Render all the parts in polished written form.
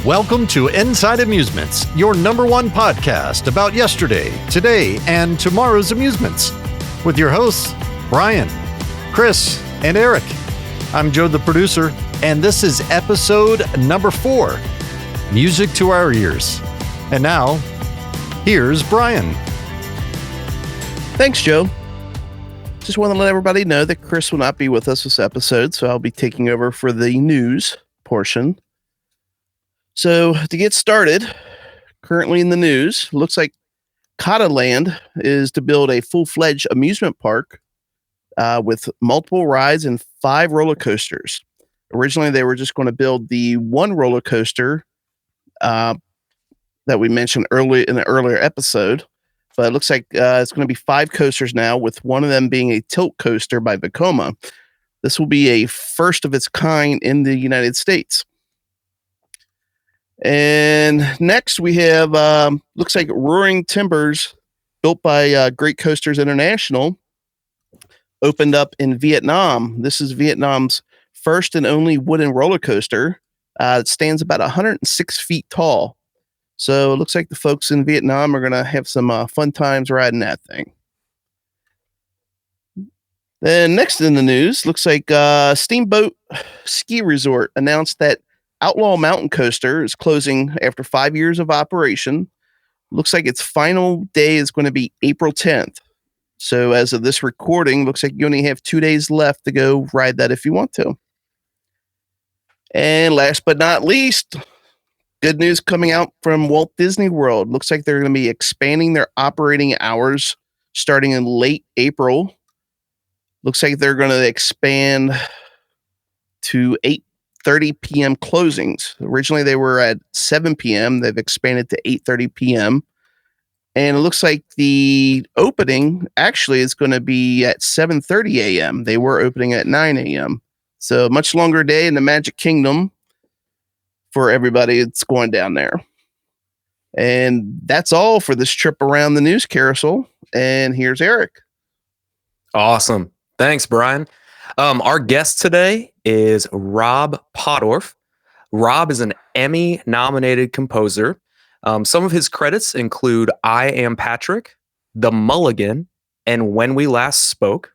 Welcome to Inside Amusements, your number one podcast about yesterday, today, and tomorrow's amusements. With your hosts, Brian, Chris, and Eric. I'm Joe, the producer, and this is episode number 4, Music to Our Ears. And now, here's Brian. Thanks, Joe. Just want to let everybody know that Chris will not be with us this episode, so I'll be taking over for the news portion. So to get started, currently in the news, looks like Land is to build a full-fledged amusement park with multiple rides and 5 roller coasters. Originally, they were just going to build the one roller coaster that we mentioned early in the earlier episode, but it looks like it's going to be 5 coasters now, with one of them being a tilt coaster by Vekoma. This will be a first of its kind in the United States. And next we have, looks like Roaring Timbers, built by Great Coasters International, opened up in Vietnam. This is Vietnam's first and only wooden roller coaster. It stands about 106 feet tall. So it looks like the folks in Vietnam are going to have some fun times riding that thing. Then next in the news, looks like Steamboat Ski Resort announced that Outlaw Mountain Coaster is closing after 5 years of operation. Looks like its final day is going to be April 10th. So as of this recording, looks like you only have 2 days left to go ride that if you want to. And last but not least, good news coming out from Walt Disney World. Looks like they're going to be expanding their operating hours starting in late April. Looks like they're going to expand to 8:30 p.m. closings. Originally, they were at 7 p.m. They've expanded to 8:30 p.m. And it looks like the opening actually is going to be at 7:30 a.m. They were opening at 9 a.m. So much longer day in the Magic Kingdom for everybody that's going down there. And that's all for this trip around the news carousel. And here's Eric. Awesome. Thanks, Brian. Our guest today is Rob Pottorf. Rob is an Emmy-nominated composer. Some of his credits include I Am Patrick, The Mulligan, and When We Last Spoke.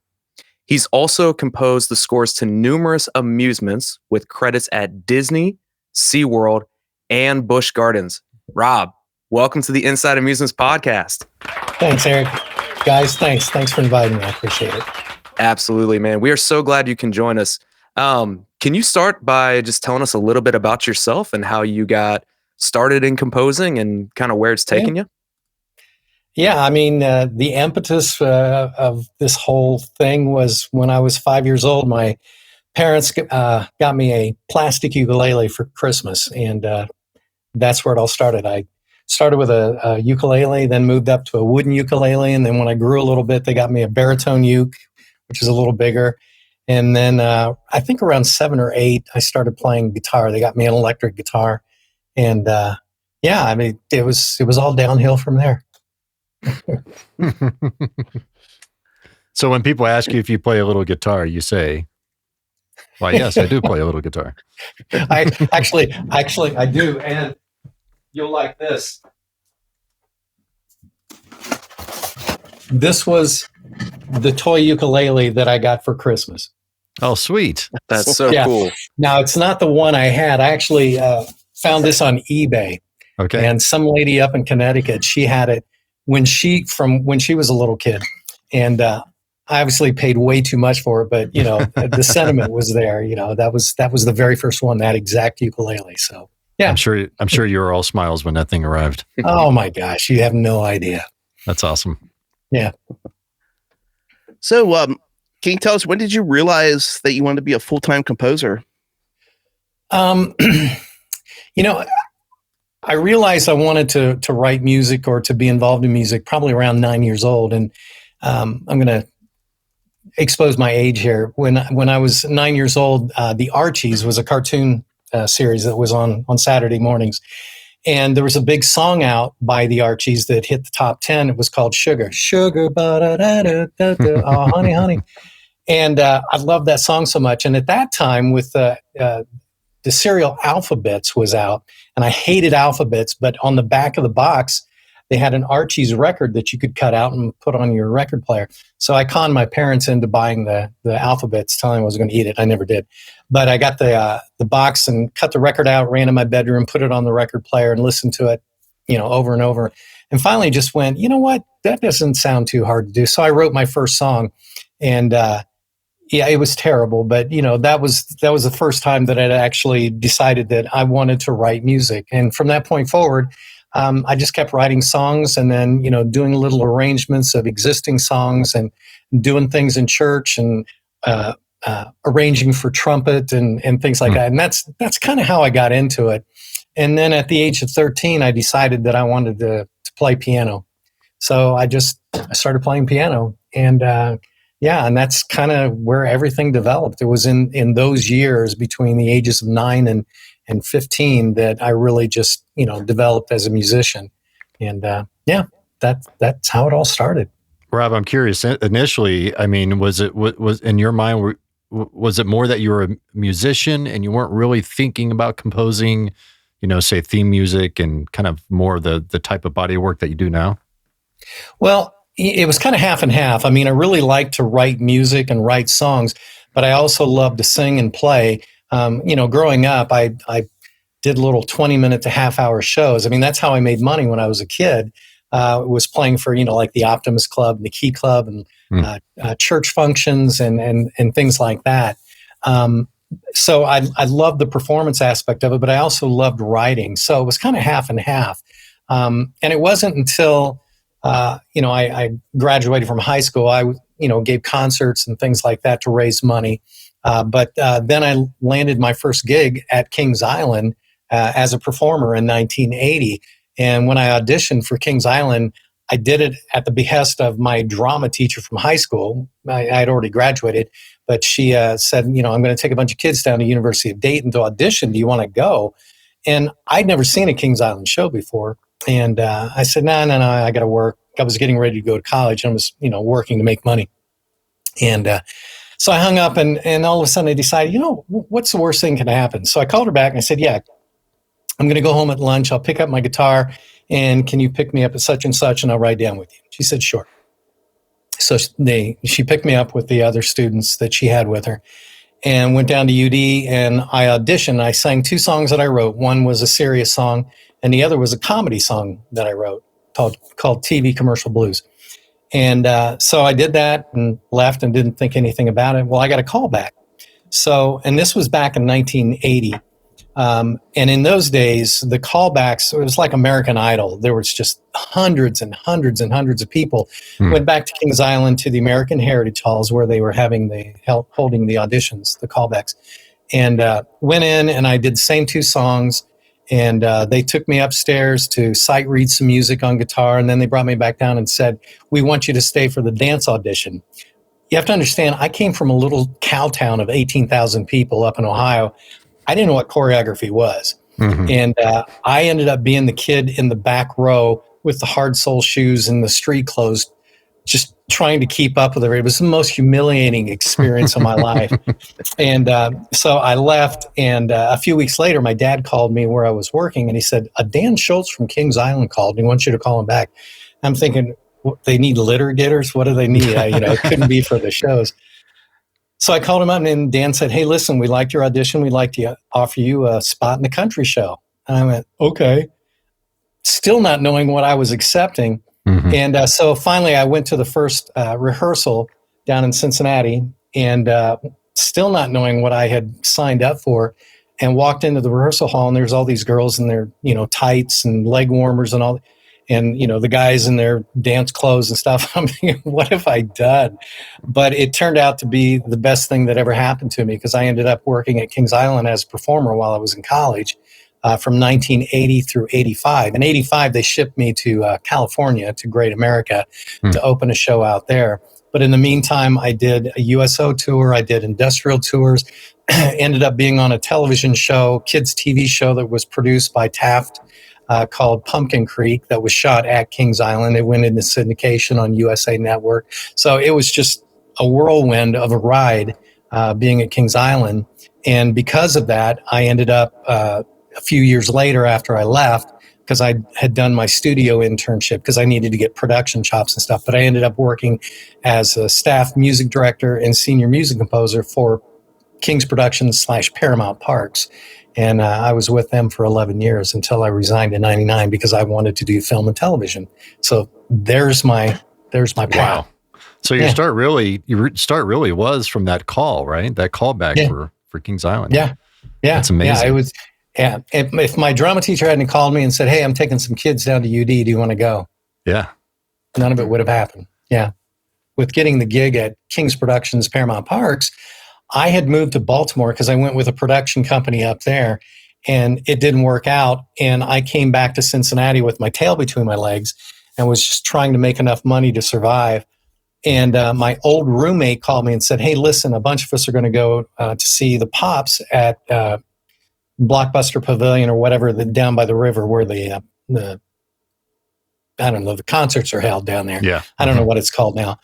He's also composed the scores to numerous amusements with credits at Disney, SeaWorld, and Busch Gardens. Rob, welcome to the Inside Amusements podcast. Thanks, Eric. Guys, thanks. Thanks for inviting me. I appreciate it. Absolutely, man. We are so glad you can join us. Can you start by just telling us a little bit about yourself and how you got started in composing and kind of where it's taken you? Yeah, I mean, the impetus of this whole thing was when I was 5 years old. My parents got me a plastic ukulele for Christmas, and that's where it all started. I started with a ukulele, then moved up to a wooden ukulele, and then when I grew a little bit, they got me a baritone uke, which is a little bigger. And then I think around 7 or 8, I started playing guitar. They got me an electric guitar. And yeah, I mean, it was all downhill from there. So when people ask you if you play a little guitar, you say, well, yes, I do play a little guitar. I actually I do. And you'll like this. This was the toy ukulele that I got for Christmas. Oh, sweet. That's so cool. Now, it's not the one I had. I actually found this on eBay. Okay. And some lady up in Connecticut, she had it when she was a little kid. And I obviously paid way too much for it, but, you know, the sentiment was there. You know, that was the very first one, that exact ukulele. So, yeah. I'm sure you were all smiles when that thing arrived. Oh, my gosh. You have no idea. That's awesome. Yeah. So, can you tell us, when did you realize that you wanted to be a full-time composer? You know, I realized I wanted to write music or to be involved in music probably around 9 years old. And I'm going to expose my age here. When I was 9 years old, the Archies was a cartoon series that was on Saturday mornings. And there was a big song out by the Archies that hit the top 10. It was called Sugar. Sugar, ba-da-da-da-da-da, oh, honey, honey. And I loved that song so much. And at that time, with the cereal Alphabets was out, and I hated Alphabets, but on the back of the box, they had an Archie's record that you could cut out and put on your record player. So I conned my parents into buying the Alphabets, telling them I was going to eat it. I never did. But I got the box and cut the record out, ran in my bedroom, put it on the record player and listened to it, over and over. And finally just went, you know what? That doesn't sound too hard to do. So I wrote my first song, and it was terrible. But, that was the first time that I'd actually decided that I wanted to write music. And from that point forward, I just kept writing songs, and then, doing little arrangements of existing songs and doing things in church and arranging for trumpet and things like that. And that's kind of how I got into it. And then at the age of 13, I decided that I wanted to play piano. So I started playing piano, and and that's kind of where everything developed. It was in those years between the ages of 9 and 15 that I really just, developed as a musician. And that's how it all started. Rob, I'm curious. Initially, I mean, was in your mind, was it more that you were a musician and you weren't really thinking about composing, say theme music and kind of more the type of body of work that you do now? Well, it was kind of half and half. I mean, I really liked to write music and write songs, but I also loved to sing and play. Growing up, I did little 20-minute to half-hour shows. I mean, that's how I made money when I was a kid. Was playing for, like the Optimist Club and the Key Club and church functions and things like that. So I loved the performance aspect of it, but I also loved writing. So it was kind of half and half. And it wasn't until, I graduated from high school, I gave concerts and things like that to raise money. But then I landed my first gig at Kings Island as a performer in 1980. And when I auditioned for Kings Island, I did it at the behest of my drama teacher from high school. I had already graduated, but she said, I'm going to take a bunch of kids down to University of Dayton to audition. Do you want to go? And I'd never seen a Kings Island show before. And I said, no, I got to work. I was getting ready to go to college and I was, working to make money. And so I hung up and all of a sudden I decided, what's the worst thing can happen? So I called her back and I said, yeah, I'm going to go home at lunch. I'll pick up my guitar and can you pick me up at such and such and I'll ride down with you? She said, sure. So she picked me up with the other students that she had with her and went down to UD and I auditioned. I sang 2 songs that I wrote. One was a serious song and the other was a comedy song that I wrote called TV Commercial Blues. And so I did that and left and didn't think anything about it. Well, I got a call back. So, and this was back in 1980. And in those days, the callbacks, it was like American Idol. There was just hundreds and hundreds and hundreds of people. Went back to Kings Island to the American Heritage Halls where they were holding the auditions, the callbacks. And went in and I did the same 2 songs. And they took me upstairs to sight read some music on guitar. And then they brought me back down and said, we want you to stay for the dance audition. You have to understand, I came from a little cow town of 18,000 people up in Ohio. I didn't know what choreography was. Mm-hmm. And I ended up being the kid in the back row with the hard sole shoes and the street clothes, just trying to keep up with it. It was the most humiliating experience of my life. And so I left. And a few weeks later, my dad called me where I was working. And he said, Dan Schultz from Kings Island called. And he wants you to call him back. I'm thinking, they need litter getters? What do they need? It couldn't be for the shows. So I called him up and Dan said, hey, listen, we liked your audition. We'd like to offer you a spot in the country show. And I went, okay. Still not knowing what I was accepting. Mm-hmm. And so finally I went to the first rehearsal down in Cincinnati and still not knowing what I had signed up for and walked into the rehearsal hall and there's all these girls in their, tights and leg warmers and all. And, the guys in their dance clothes and stuff. I'm thinking, what have I done? But it turned out to be the best thing that ever happened to me because I ended up working at Kings Island as a performer while I was in college from 1980 through 85. In 85, they shipped me to California, to Great America, to open a show out there. But in the meantime, I did a USO tour. I did industrial tours, ended up being on a television show, kids TV show that was produced by Taft, called Pumpkin Creek that was shot at Kings Island. It went into syndication on USA Network. So it was just a whirlwind of a ride being at Kings Island. And because of that, I ended up a few years later after I left, because I had done my studio internship because I needed to get production chops and stuff. But I ended up working as a staff music director and senior music composer for King's Productions / Paramount Parks. And I was with them for 11 years until I resigned in 99 because I wanted to do film and television. So there's my path. Wow. So your start really was from that call, right? That call back for Kings Island. Yeah. That's amazing. Yeah, it was. Yeah. If my drama teacher hadn't called me and said, "Hey, I'm taking some kids down to UD. Do you want to go?" Yeah. None of it would have happened. Yeah. With getting the gig at King's Productions, Paramount Parks, I had moved to Baltimore because I went with a production company up there, and it didn't work out. And I came back to Cincinnati with my tail between my legs and was just trying to make enough money to survive. And my old roommate called me and said, "Hey, listen, a bunch of us are going to go to see the Pops at Blockbuster Pavilion or whatever, down by the river where the I don't know, the concerts are held down there. Yeah. I don't know what it's called now."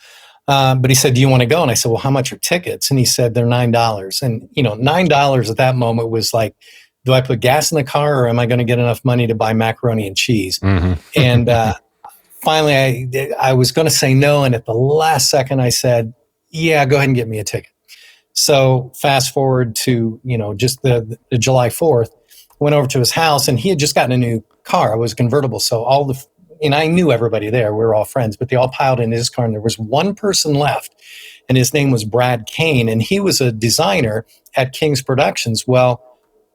But he said, "Do you want to go?" And I said, "Well, how much are tickets?" And he said, "They're $9. And, $9 at that moment was like, do I put gas in the car or am I going to get enough money to buy macaroni and cheese? Mm-hmm. And finally, I was going to say no. And at the last second, I said, "Yeah, go ahead and get me a ticket." So fast forward to, just the July 4th, went over to his house and he had just gotten a new car. It was convertible. So and I knew everybody there. We were all friends, but they all piled in his car and there was one person left and his name was Brad Kane. And he was a designer at King's Productions. Well,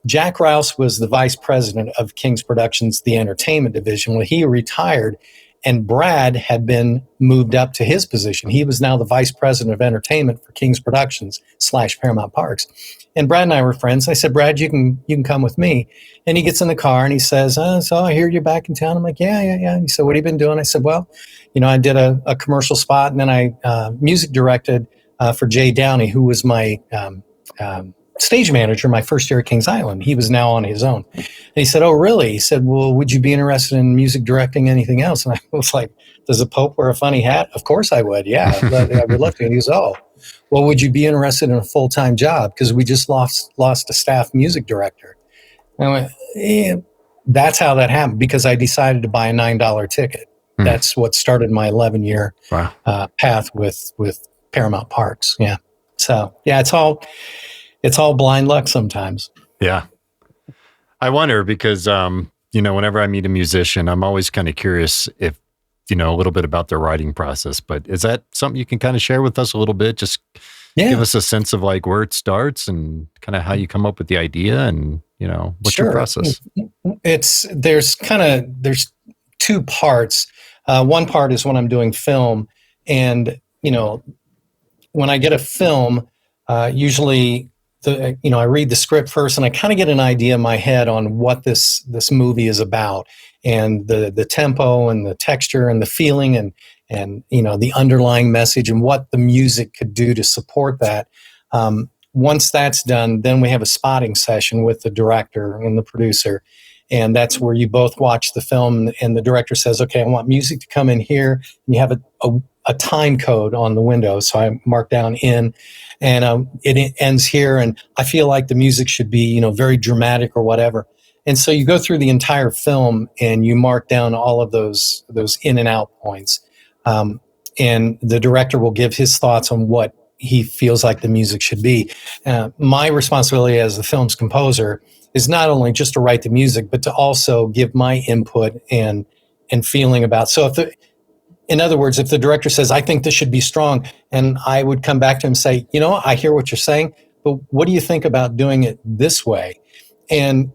Jack Rouse was the vice president of King's Productions, the entertainment division. When he retired, and Brad had been moved up to his position. He was now the vice president of entertainment for King's Productions / Paramount Parks. And Brad and I were friends. I said, "Brad, you can come with me." And he gets in the car and he says, "So I hear you're back in town." I'm like, yeah. And he said, "What have you been doing?" I said, "Well, I did a commercial spot and then I music directed for Jay Downey, who was my stage manager my first year at Kings Island. He was now on his own." And he said, "Oh, really?" He said, "Well, would you be interested in music directing anything else?" And I was like, "Does a Pope wear a funny hat?" "Of course I would. Yeah, I would love to." And he goes, "Oh, well, would you be interested in a full-time job? Because we just lost a staff music director." And I went, "Yeah." That's how that happened, because I decided to buy a $9 ticket. That's what started my 11-year path with Paramount Parks. Yeah. So yeah, it's all blind luck sometimes. Yeah. I wonder because, whenever I meet a musician, I'm always kind of curious if, a little bit about their writing process. But is that something you can kind of share with us a little bit? Just give us a sense of like where it starts and kind of how you come up with the idea and, what's your process? There's two parts. One part is when I'm doing film. And, when I get a film, usually I read the script first and I kind of get an idea in my head on what this movie is about and the tempo and the texture and the feeling and the underlying message and what the music could do to support that. Once that's done, then we have a spotting session with the director and the producer. And that's where you both watch the film and the director says, "Okay, I want music to come in here." And you have a time code on the window. So I mark down in and it ends here. And I feel like the music should be, very dramatic or whatever. And so you go through the entire film and you mark down all of those in and out points. And the director will give his thoughts on what he feels like the music should be. My responsibility as the film's composer is not only just to write the music, but to also give my input and feeling about. So in other words, if the director says, "I think this should be strong," and I would come back to him and say, "I hear what you're saying, but what do you think about doing it this way?" And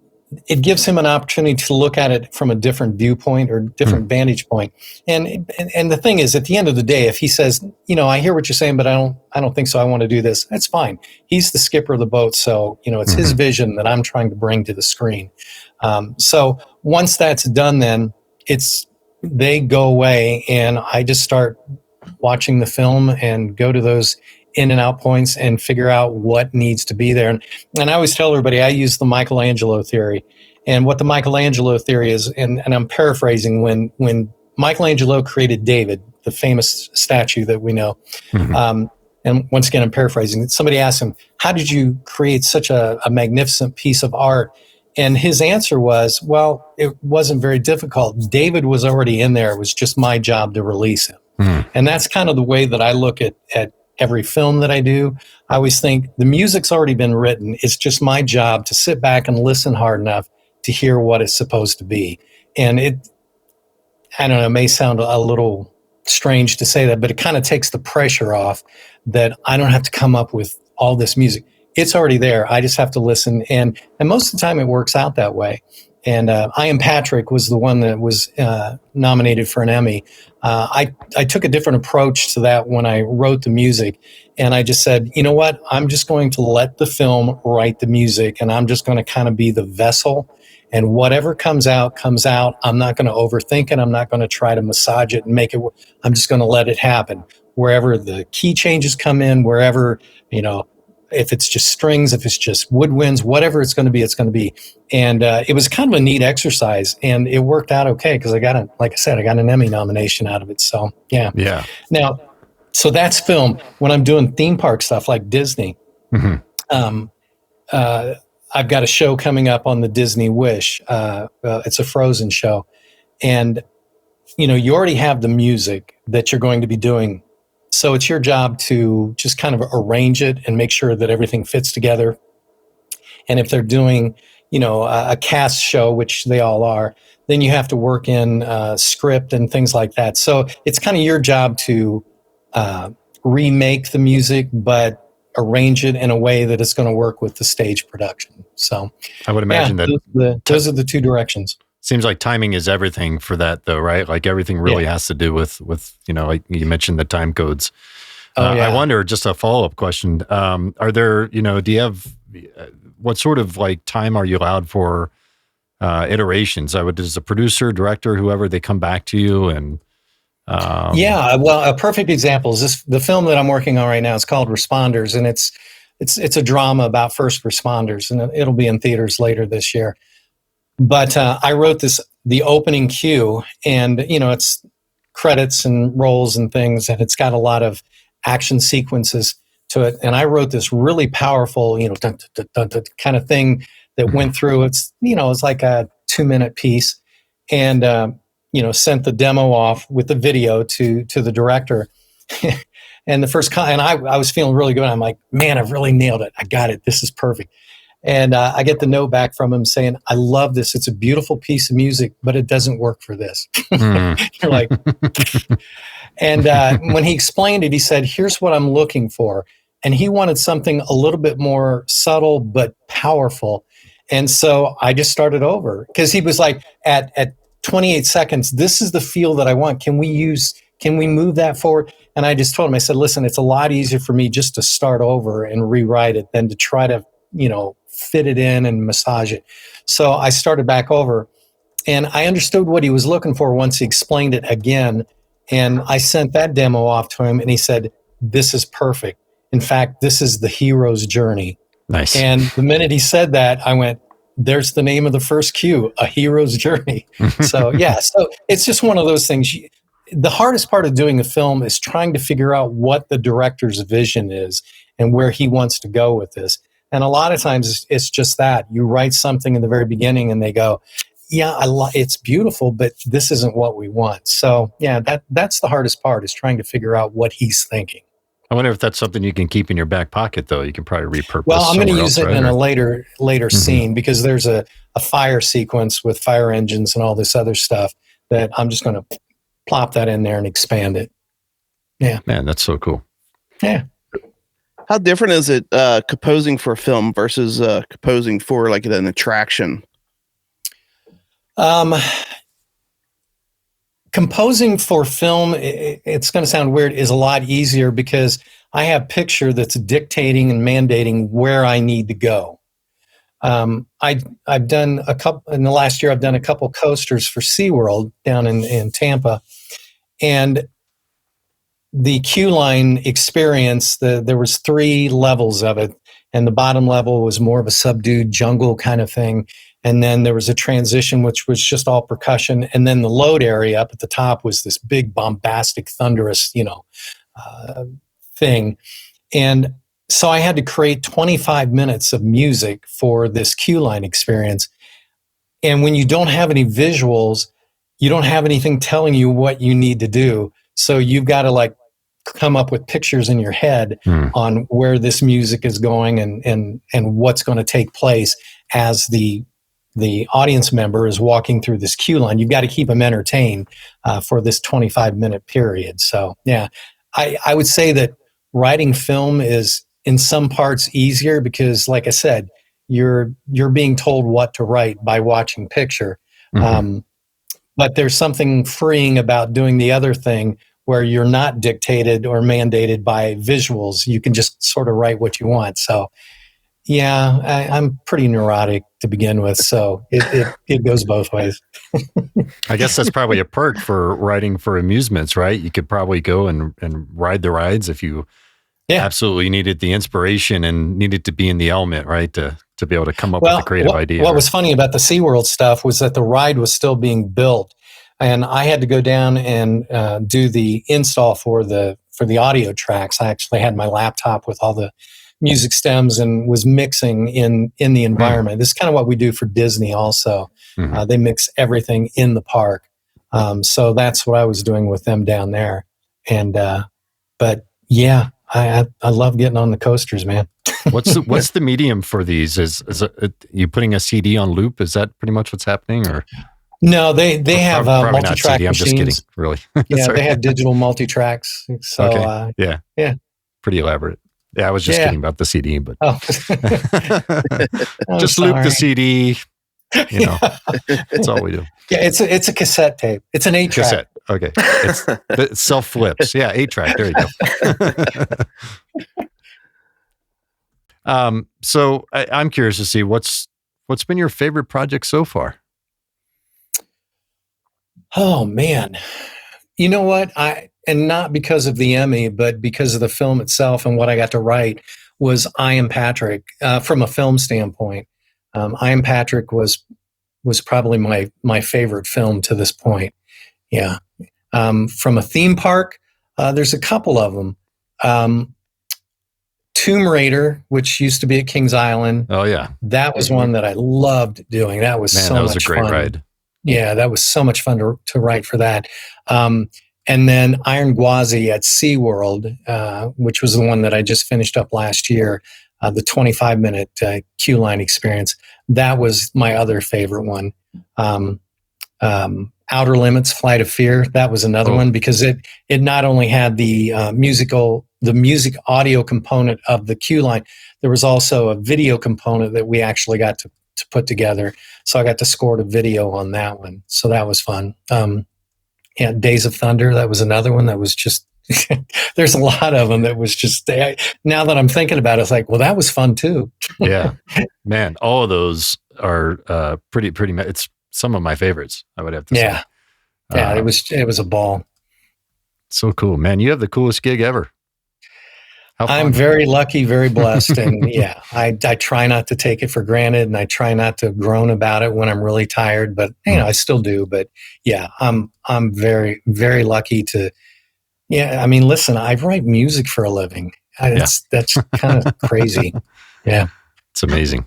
it gives him an opportunity to look at it from a different viewpoint or different vantage point. And the thing is, at the end of the day, if he says, "I hear what you're saying, but I don't think so. I want to do this," that's fine. He's the skipper of the boat. So, it's his vision that I'm trying to bring to the screen. So once that's done, then they go away and I just start watching the film and go to those in and out points and figure out what needs to be there. And I always tell everybody I use the Michelangelo theory. And what the Michelangelo theory is, and I'm paraphrasing, when Michelangelo created David, the famous statue that we know, and once again, I'm paraphrasing, somebody asked him, how did you create such a magnificent piece of art? And his answer was, well, it wasn't very difficult. David was already in there. It was just my job to release him. And that's kind of the way that I look at every film that I do. I always think the music's already been written. It's just my job to sit back and listen hard enough to hear what it's supposed to be. And I don't know, it may sound a little strange to say that, but it kind of takes the pressure off that I don't have to come up with all this music. It's already there. I just have to listen. And most of the time it works out that way. And I Am Patrick was the one that was nominated for an Emmy. I took a different approach to that when I wrote the music. And I just said, you know what? I'm just going to let the film write the music, and I'm just going to kind of be the vessel. And whatever comes out, comes out. I'm not going to overthink it. I'm not going to try to massage it and make it. I'm just going to let it happen. Wherever the key changes come in, wherever, if it's just strings, if it's just woodwinds, whatever it's going to be, it's going to be. And it was kind of a neat exercise, and it worked out okay because like I said, I got an Emmy nomination out of it. So yeah. Now, so that's film. When I'm doing theme park stuff like Disney, I've got a show coming up on the Disney Wish. It's a Frozen show, and you already have the music that you're going to be doing. So it's your job to just kind of arrange it and make sure that everything fits together. And if they're doing, a cast show, which they all are, then you have to work in script and things like that. So it's kind of your job to remake the music, but arrange it in a way that it's going to work with the stage production. So I would imagine those are the two directions. Seems like timing is everything for that, though, right? Like everything really has to do with like you mentioned the time codes. I wonder, just a follow-up question: are there, do you have what sort of like time are you allowed for iterations? Does the producer, director, whoever, they come back to you and? Well, a perfect example is the film that I'm working on right now. It's called Responders, and it's a drama about first responders, and it'll be in theaters later this year. But I wrote the opening cue, and it's credits and rolls and things, and it's got a lot of action sequences to it. And I wrote this really powerful, dun, dun, dun, dun, kind of thing that went through. It's it's like a 2-minute piece, and sent the demo off with the video to the director. And the first and I was feeling really good. I'm like, man, I've really nailed it. I got it. This is perfect. And I get the note back from him saying, I love this. It's a beautiful piece of music, but it doesn't work for this. You're like, and when he explained it, he said, here's what I'm looking for. And he wanted something a little bit more subtle, but powerful. And so I just started over because he was like, at 28 seconds, this is the feel that I want. Can we move that forward? And I just told him, I said, listen, it's a lot easier for me just to start over and rewrite it than to try to, fit it in and massage it. So I started back over, and I understood what he was looking for once he explained it again. And I sent that demo off to him, and he said, this is perfect. In fact, this is the hero's journey. Nice. And the minute he said that, I went, there's the name of the first cue, A Hero's Journey. So it's just one of those things. The hardest part of doing a film is trying to figure out what the director's vision is and where he wants to go with this. And a lot of times it's just that. You write something in the very beginning and they go, it's beautiful, but this isn't what we want. So that's the hardest part, is trying to figure out what he's thinking. I wonder if that's something you can keep in your back pocket, though. You can probably repurpose. Well, I'm going to use it in a later scene, Mm-hmm. because there's a fire sequence with fire engines and all this other stuff that I'm just going to plop that in there and expand it. Yeah. Man, that's so cool. Yeah. How different is it composing for a film versus composing for like an attraction? Composing for film, it's going to sound weird, is a lot easier because I have picture that's dictating and mandating where I need to go. I've done a couple in the last year. I've done a couple coasters for SeaWorld down in Tampa, and the queue line experience. There was 3 levels of it, and the bottom level was more of a subdued jungle kind of thing. And then there was a transition, which was just all percussion. And then the load area up at the top was this big, bombastic, thunderous, thing. And so I had to create 25 minutes of music for this queue line experience. And when you don't have any visuals, you don't have anything telling you what you need to do. So you've got to like come up with pictures in your head on where this music is going and what's going to take place as the audience member is walking through this queue line. You've got to keep them entertained for this 25-minute period. So yeah, I would say that writing film is in some parts easier because, like I said, you're being told what to write by watching picture. But there's something freeing about doing the other thing where you're not dictated or mandated by visuals. You can just sort of write what you want. So yeah, I'm pretty neurotic to begin with. So it goes both ways. I guess that's probably a perk for writing for amusements, right? You could probably go and ride the rides if you absolutely needed the inspiration and needed to be in the element, right? To be able to come up with a creative idea. What was funny about the SeaWorld stuff was that the ride was still being built, and I had to go down and do the install for the audio tracks. I actually had my laptop with all the music stems and was mixing in the environment. This is kind of what we do for Disney also. They mix everything in the park. So that's what I was doing with them down there. And but yeah, I love getting on the coasters, man. What's the medium for these? Is you putting a CD on loop? Is that pretty much what's happening? Or no, they have multi-track machines. I'm just kidding, really. Yeah, they have digital multi-tracks. So okay. Yeah, pretty elaborate. Yeah, I was just kidding about the CD, but just loop the CD. You know, that's all we do. Yeah, it's a cassette tape. It's an 8-track. Cassette. Okay, it self flips. Yeah, 8-track. There you go. So I'm curious to see what's been your favorite project so far. Oh man, you know what? And not because of the Emmy, but because of the film itself and what I got to write was I Am Patrick. From a film standpoint, I Am Patrick was probably my favorite film to this point. Yeah. From a theme park, there's a couple of them. Tomb Raider, which used to be at Kings Island. Oh yeah, that was one that I loved doing. That was so much fun. That was a great ride. Yeah, that was so much fun to write for that. And then Iron Gwazi at SeaWorld, which was the one that I just finished up last year, the 25-minute queue line experience. That was my other favorite one. Outer Limits, Flight of Fear. That was another one because it not only had the music audio component of the queue line, there was also a video component that we actually got to put together. So I got to score the video on that one. So that was fun. Days of Thunder. That was another one that was just, there's a lot of them that was just, now that I'm thinking about it, it's like, well, that was fun too. Yeah, man, all of those are pretty, it's some of my favorites, I would have to say. Yeah, it was a ball. So cool, man. You have the coolest gig ever. I'm very lucky, very blessed. And yeah, I try not to take it for granted and I try not to groan about it when I'm really tired, but I still do. But yeah, I'm very, very lucky to, I mean, listen, I write music for a living. That's kind of crazy. Yeah. It's amazing.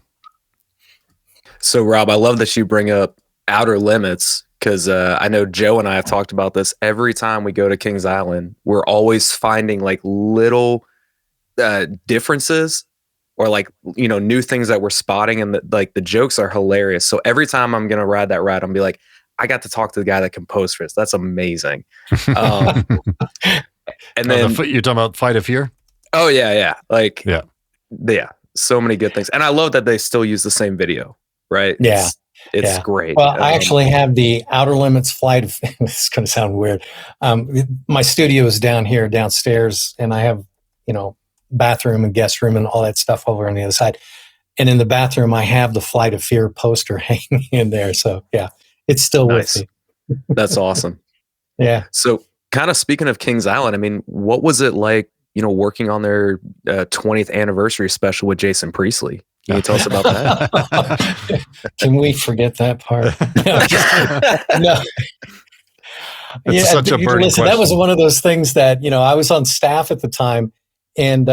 So Rob, I love that you bring up Outer Limits because I know Joe and I have talked about this. Every time we go to Kings Island, we're always finding like little differences or like, new things that we're spotting, and the jokes are hilarious. So every time I'm going to ride that ride, I'm be like, I got to talk to the guy that composed for this. That's amazing. And then you're talking about Flight of Fear? Oh yeah. Yeah. So many good things. And I love that they still use the same video, right? Yeah. It's great. Well, I actually have the Outer Limits Flight of, this is going to sound weird. My studio is down here downstairs and I have, bathroom and guest room and all that stuff over on the other side. And in the bathroom, I have the Flight of Fear poster hanging in there. So yeah, it's still with me. That's awesome. Yeah. So kind of speaking of Kings Island, I mean, what was it like, working on their 20th anniversary special with Jason Priestley? Can you tell us about that? Can we forget that part? No. It's such a burning question. That was one of those things that, I was on staff at the time and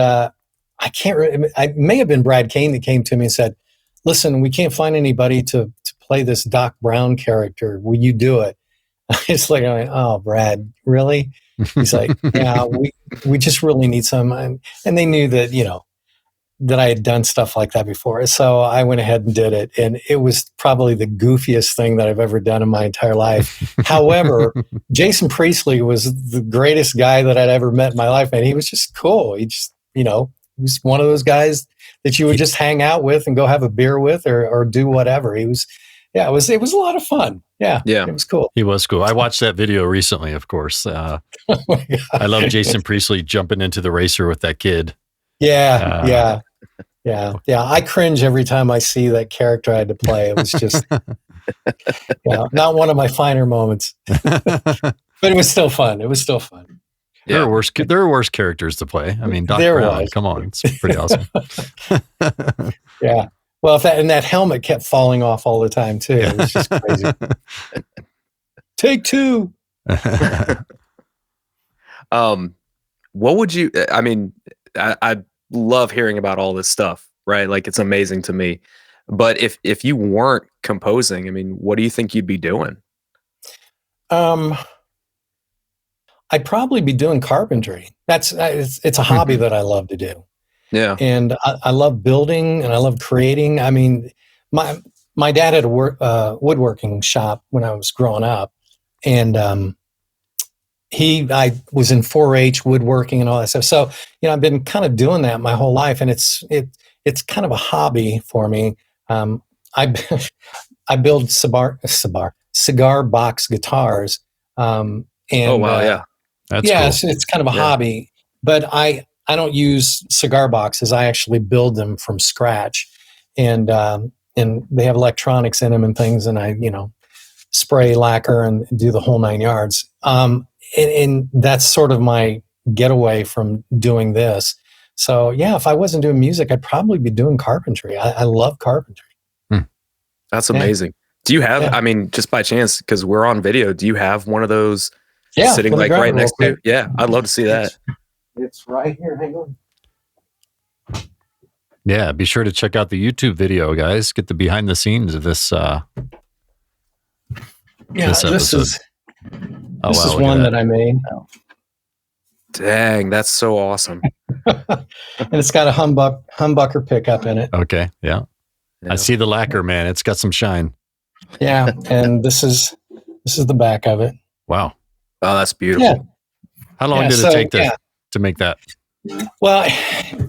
I can't remember. It may have been Brad Kane that came to me and said, listen, we can't find anybody to play this Doc Brown character. Will you do it? It's like, oh, Brad, really? He's like, yeah, we just really need some. And they knew that, you know, that I had done stuff like that before. So I went ahead and did it. And it was probably the goofiest thing that I've ever done in my entire life. However, Jason Priestley was the greatest guy that I'd ever met in my life. And he was just cool. He just, you know, he was one of those guys that you would just hang out with and go have a beer with or do whatever. He was, yeah, it was a lot of fun. Yeah. It was cool. He was cool. I watched that video recently, of course. Oh my God. I love Jason Priestley jumping into the racer with that kid. Yeah. I cringe every time I see that character I had to play. It was just, not one of my finer moments, but it was still fun. There are worse characters to play. I mean, Doc Brown, come on, it's pretty awesome. Yeah. Well, that helmet kept falling off all the time too. It was just crazy. Take two. What would you? I mean, I love hearing about all this stuff, right? Like, it's amazing to me. But if you weren't composing, I mean, what do you think you'd be doing? I'd probably be doing carpentry. It's a hobby that I love to do. Yeah. And I love building and I love creating. I mean, my dad had a woodworking shop when I was growing up, and I was in 4-H woodworking and all that stuff. So, you know, I've been kind of doing that my whole life, and it's kind of a hobby for me. I build cigar box guitars. And, oh wow, yeah, that's cool. It's kind of a hobby, but I don't use cigar boxes. I actually build them from scratch, and they have electronics in them and things, and I, you know, spray lacquer and do the whole 9 yards. And that's sort of my getaway from doing this. So yeah, if I wasn't doing music, I'd probably be doing carpentry. I love carpentry. That's amazing. Do you have, I mean, just by chance, because we're on video, do you have one of those sitting like right next to you? Yeah, I'd love to see that. It's right here. Hang on. Yeah, be sure to check out the YouTube video, guys. Get the behind the scenes of this. This is one that I made. Dang, that's so awesome. And it's got a humbucker pickup in it. Okay, yeah. I see the lacquer, man. It's got some shine. Yeah, and this is the back of it. Wow. Oh, that's beautiful. Yeah. How long did it take to make that? Well,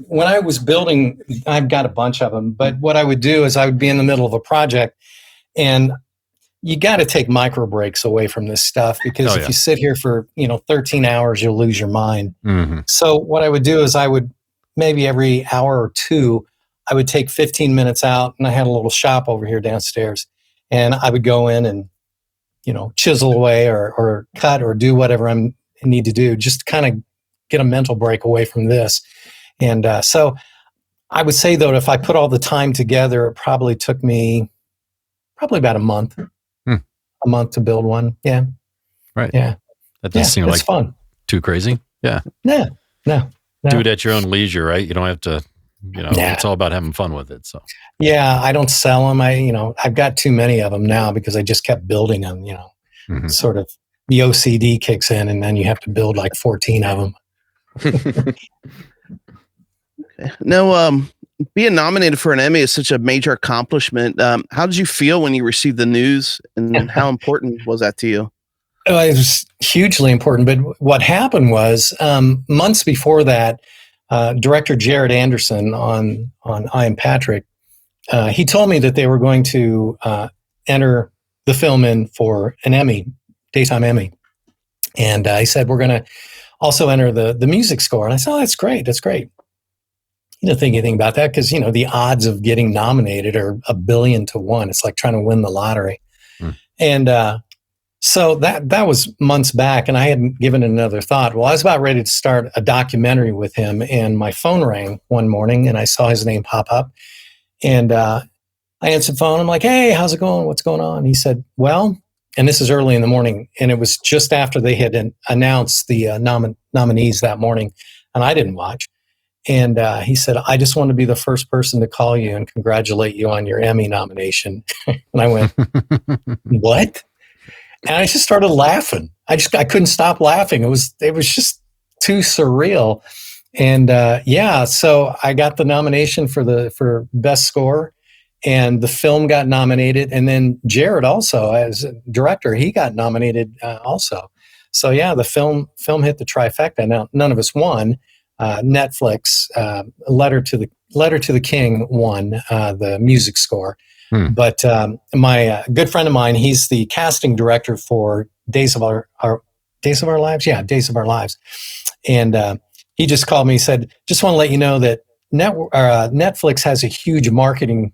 when I was building, I've got a bunch of them, but what I would do is I would be in the middle of a project, and you got to take micro breaks away from this stuff, because if you sit here for 13 hours, you'll lose your mind. Mm-hmm. So what I would do is I would maybe every hour or two, I would take 15 minutes out, and I had a little shop over here downstairs, and I would go in and chisel away or cut or do whatever I need to do, just to kind of get a mental break away from this. And so I would say, though, if I put all the time together, it probably took me about a month. A month to build one. Yeah. Right. Yeah. That doesn't seem like fun. Too crazy. Yeah. No. Do it at your own leisure, right? You don't have to, it's all about having fun with it. So. Yeah. I don't sell them. I've got too many of them now because I just kept building them, sort of the OCD kicks in, and then you have to build like 14 of them. Now, being nominated for an Emmy is such a major accomplishment. How did you feel when you received the news, and how important was that to you? It was hugely important. But what happened was, months before that, director Jared Anderson on I Am Patrick, he told me that they were going to enter the film in for an Emmy, daytime Emmy. And he said, we're going to also enter the music score. And I said, oh, that's great. That's great. You don't think anything about that, because the odds of getting nominated are 1 billion to 1. It's like trying to win the lottery. And so that was months back, and I hadn't given it another thought. Well, I was about ready to start a documentary with him, and my phone rang one morning, and I saw his name pop up. And I answered the phone. I'm like, hey, how's it going? What's going on? He said, well, and this is early in the morning, and it was just after they had announced the nominees that morning, and I didn't watch. And he said, I just want to be the first person to call you and congratulate you on your Emmy nomination. And I went, what? And I just started laughing. I couldn't stop laughing. It was just too surreal. And so I got the nomination for best score, and the film got nominated. And then Jared also, as a director, he got nominated also. So yeah, the film hit the trifecta. Now none of us won. Netflix, Letter to the King won the music score. But my good friend of mine, he's the casting director for Days of Our Lives. Yeah, Days of Our Lives. And he just called me. He said, "Just want to let you know that Netflix has a huge marketing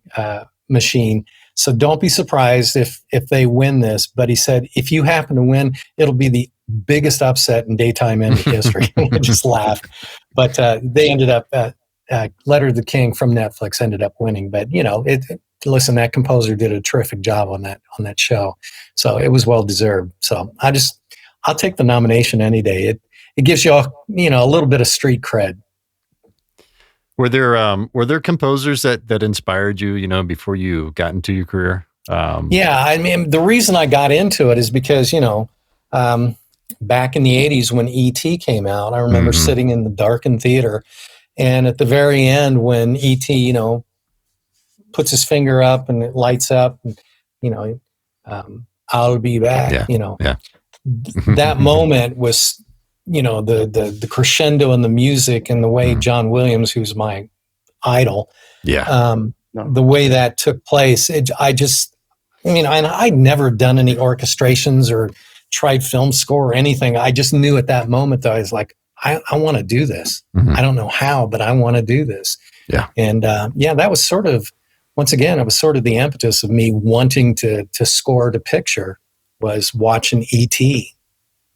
machine. So don't be surprised if they win this." But he said, "If you happen to win, it'll be the biggest upset in daytime Emmy history." I just laughed. But they ended up Letter to the King from Netflix ended up winning. But listen, that composer did a terrific job on that show, so it was well deserved. So I'll take the nomination any day. It gives you a little bit of street cred. Were there composers that inspired you, before you got into your career? Yeah, I mean, the reason I got into it is because back in the 80s when E.T. came out, I remember sitting in the darkened theater, and at the very end when E.T. puts his finger up and it lights up, and I'll be back. That moment was, the crescendo in the music and the way John Williams, who's my idol, the way that took place. I'd never done any orchestrations or tried film score or anything. I just knew at that moment that I was like, I want to do this. I don't know how, but I want to do this. Yeah. And that was sort of, once again, it was sort of the impetus of me wanting to score to picture, was watching E.T.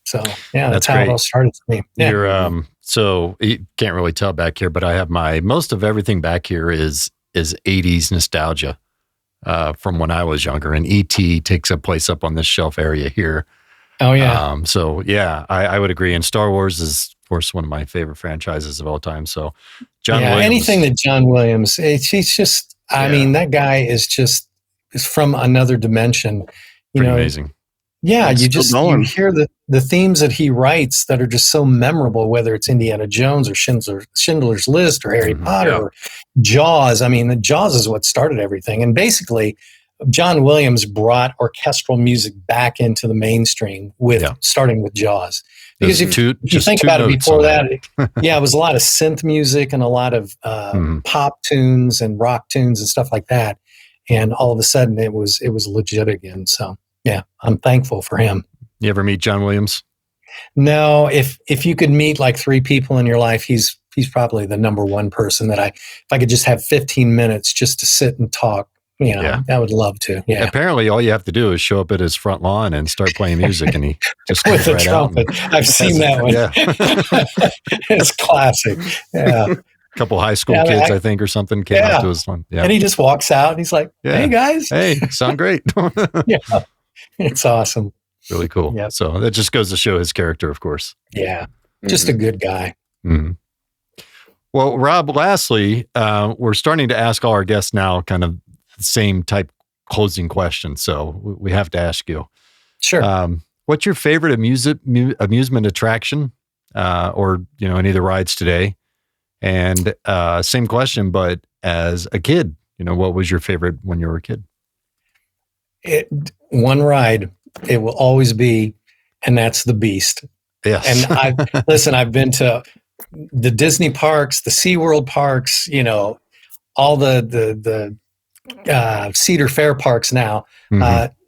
So that's how great. it all started for me. Yeah. You're, so you can't really tell back here, but I have most of everything back here is 80s nostalgia from when I was younger, and E.T. takes a place up on this shelf area here. Oh yeah. I would agree. And Star Wars is, of course, one of my favorite franchises of all time. So John Williams, anything that John Williams, he's just, I mean, that guy is from another dimension. Pretty amazing. Yeah, you hear the themes that he writes that are just so memorable, whether it's Indiana Jones or Schindler's List or Harry Potter or Jaws. I mean, Jaws is what started everything. And basically, John Williams brought orchestral music back into the mainstream starting with Jaws. Because if you think about it before that, it was a lot of synth music and a lot of pop tunes and rock tunes and stuff like that. And all of a sudden it was legit again. So yeah, I'm thankful for him. You ever meet John Williams? No, if you could meet like 3 people in your life, he's probably the number one person that if I could just have 15 minutes just to sit and talk, I would love to. Yeah. Apparently, all you have to do is show up at his front lawn and start playing music, and he just with a right trumpet. I've seen that one. Yeah. It's classic. Yeah. A couple high school kids, I think, or something came up to his one. Yeah. And he just walks out and he's like, "Hey guys, hey, sound great." Yeah, it's awesome. Really cool. Yeah. So that just goes to show his character, of course. Yeah, just a good guy. Mm-hmm. Well, Rob, lastly, we're starting to ask all our guests now kind of the same type closing question. So we have to ask you. Sure. What's your favorite amusement attraction or, any of the rides today? And same question, but as a kid, what was your favorite when you were a kid? One ride, it will always be, and that's the Beast. Yes. And I've been to the Disney parks, the SeaWorld parks, all the Cedar Fair parks now,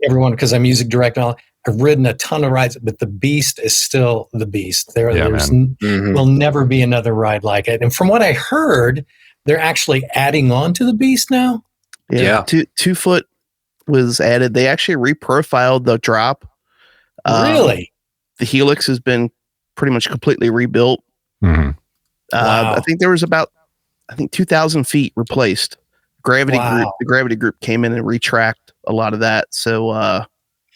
everyone, because I'm music director. I've ridden a ton of rides, but the Beast is still the Beast. Will never be another ride like it. And from what I heard, they're actually adding on to the Beast now. Yeah. 2 foot was added. They actually reprofiled the drop. Really? The helix has been pretty much completely rebuilt. Wow. I think there was about 2,000 feet replaced. The gravity group came in and retracked a lot of that. So,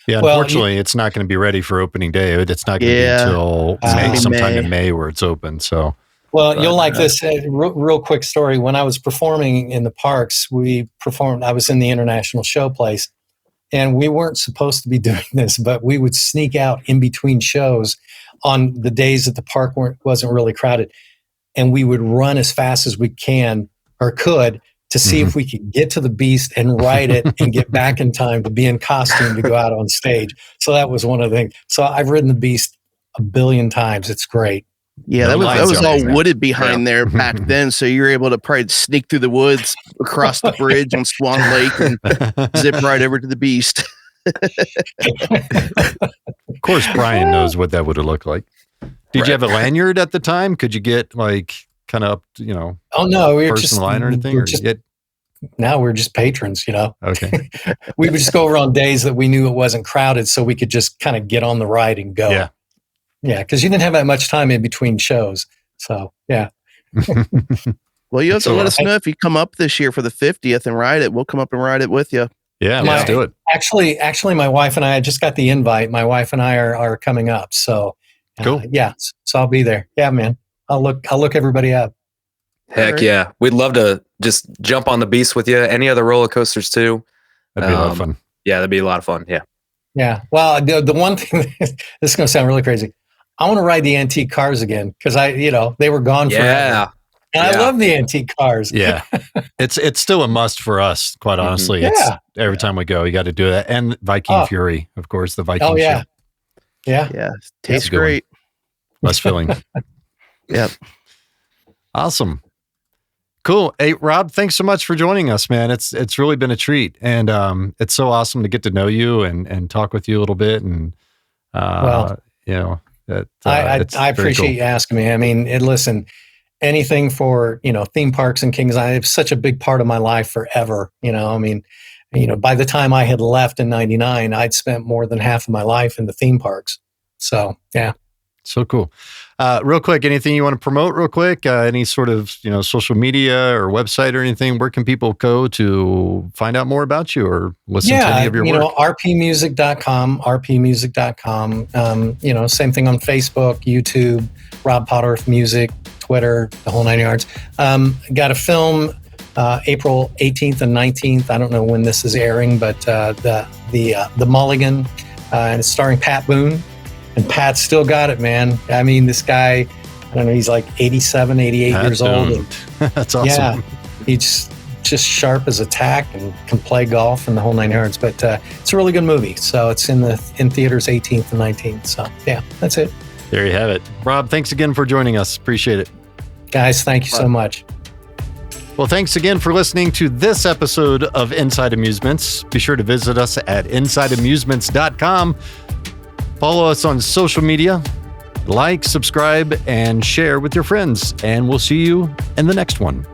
unfortunately, it's not going to be ready for opening day. It's not going to be until sometime in May where it's open. So, Well, you'll like this. Real quick story. When I was performing in the parks, I was in the International Showplace, and we weren't supposed to be doing this, but we would sneak out in between shows on the days that the park wasn't really crowded. And we would run as fast as we could to see if we could get to the Beast and ride it and get back in time to be in costume to go out on stage. So that was one of the things. So I've ridden the Beast a billion times. It's great. Yeah, that was all wooded behind there back then. So you were able to probably sneak through the woods across the bridge on Swan Lake and zip right over to the Beast. Of course, Brian knows what that would have looked like. Did you have a lanyard at the time? Could you get kind of up, Oh no, we were first just in line or anything? Now we're just patrons, Okay. We would just go over on days that we knew it wasn't crowded, so we could just kind of get on the ride and go. Yeah. Yeah, because you didn't have that much time in between shows. So yeah. Well, you have to let us know if you come up this year for the 50th and ride it. We'll come up and ride it with you. Yeah, let's do it. Actually, my wife and I just got the invite. My wife and I are coming up. So cool. Yeah. So I'll be there. Yeah, man. I'll look everybody up. Heck yeah. We'd love to just jump on the Beast with you. Any other roller coasters too. That'd be a lot of fun. Yeah, that'd be a lot of fun. Yeah. Yeah. Well, the one thing, this is going to sound really crazy. I want to ride the antique cars again because they were gone forever. And I love the antique cars. Yeah. It's still a must for us, quite honestly. It's every time we go, you got to do that. And Viking Fury, of course, the Viking show. Yeah. Yeah. Tastes great. Less filling. Yep. Awesome. Cool. Hey, Rob, thanks so much for joining us, man. It's really been a treat. And it's so awesome to get to know you and talk with you a little bit. And, I appreciate you asking me. I mean, listen, anything for, theme parks and Kings Island, it's such a big part of my life forever. By the time I had left in 99, I'd spent more than half of my life in the theme parks. So, yeah. So cool. Real quick, anything you want to promote real quick? Any sort of, social media or website or anything? Where can people go to find out more about you or listen to any of your work? rpmusic.com. Same thing on Facebook, YouTube, Rob Pottorf Music, Twitter, the whole 9 yards. Got a film April 18th and 19th. I don't know when this is airing, but the Mulligan, and it's starring Pat Boone. And Pat's still got it, man. I mean, this guy, I don't know, he's like 87, 88 years old. And, that's awesome. Yeah, he's just sharp as a tack and can play golf and the whole 9 yards. But it's a really good movie. So it's in theaters 18th and 19th. So yeah, that's it. There you have it. Rob, thanks again for joining us. Appreciate it. Guys, thank you so much. Well, thanks again for listening to this episode of Inside Amusements. Be sure to visit us at insideamusements.com. Follow us on social media, like, subscribe, and share with your friends. And we'll see you in the next one.